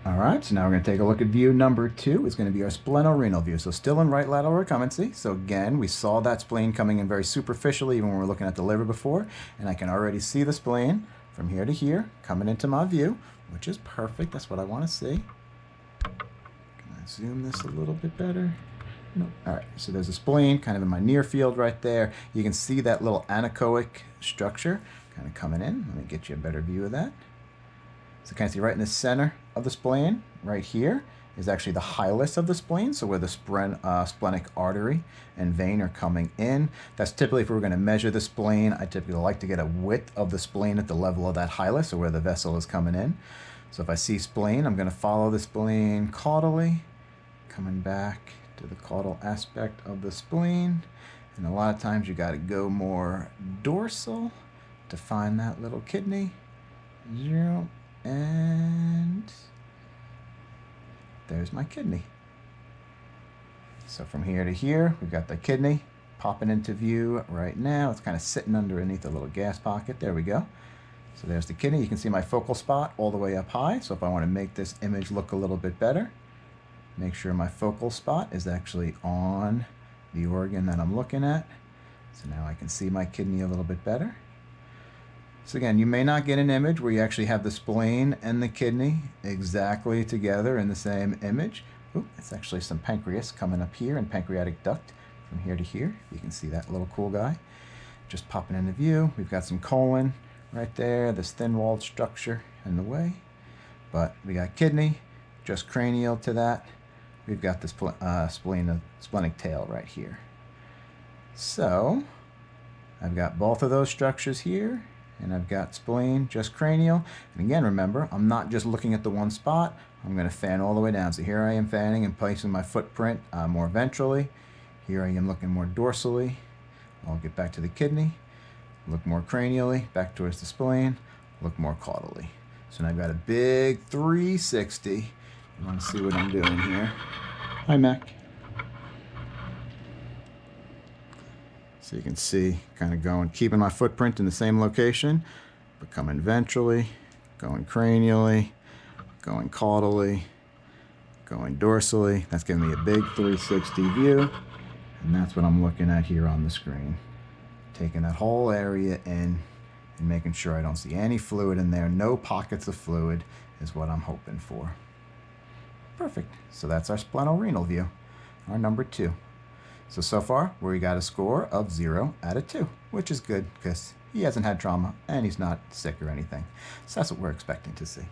All right, so now we're going to take a look at view number 2. It's going to be our spleno-renal view. So still in right lateral recumbency. So again, we saw that spleen coming in very superficially even when we were looking at the liver before. And I can already see the spleen from here to here coming into my view, which is perfect. That's what I want to see. Can I zoom this a little bit better? No. All right, so there's a spleen kind of in my near field right there. You can see that little anechoic structure kind of coming in. Let me get you a better view of that. So kind of see right in the center of the spleen, right here, is actually the hilus of the spleen, so where the splenic artery and vein are coming in. That's typically, if we're going to measure the spleen, I typically like to get a width of the spleen at the level of that hilus, or where the vessel is coming in. So if I see spleen, I'm going to follow the spleen caudally, coming back to the caudal aspect of the spleen. And a lot of times you got to go more dorsal to find that little kidney. And there's my kidney. So from here to here, we've got the kidney popping into view right now. It's kind of sitting underneath a little gas pocket. There we go. So there's the kidney. You can see my focal spot all the way up high. So if I want to make this image look a little bit better, make sure my focal spot is actually on the organ that I'm looking at. So now I can see my kidney a little bit better. So again, you may not get an image where you actually have the spleen and the kidney exactly together in the same image. Ooh, it's actually some pancreas coming up here and pancreatic duct from here to here. You can see that little cool guy just popping into view. We've got some colon right there, this thin-walled structure in the way. But we got kidney, just cranial to that. We've got this splenic tail right here. So I've got both of those structures here. And I've got spleen, just cranial. And again, remember, I'm not just looking at the one spot. I'm going to fan all the way down. So here I am fanning and placing my footprint more ventrally. Here I am looking more dorsally. I'll get back to the kidney. Look more cranially, back towards the spleen. Look more caudally. So now I've got a big 360. You want to see what I'm doing here. Hi, Mac. So you can see, kind of going, keeping my footprint in the same location, but coming ventrally, going cranially, going caudally, going dorsally. That's giving me a big 360 view, and that's what I'm looking at here on the screen. Taking that whole area in and making sure I don't see any fluid in there. No pockets of fluid is what I'm hoping for. Perfect. So that's our spleno-renal view, our number 2. So far, we got a score of 0 out of 2, which is good because he hasn't had trauma and he's not sick or anything. So that's what we're expecting to see.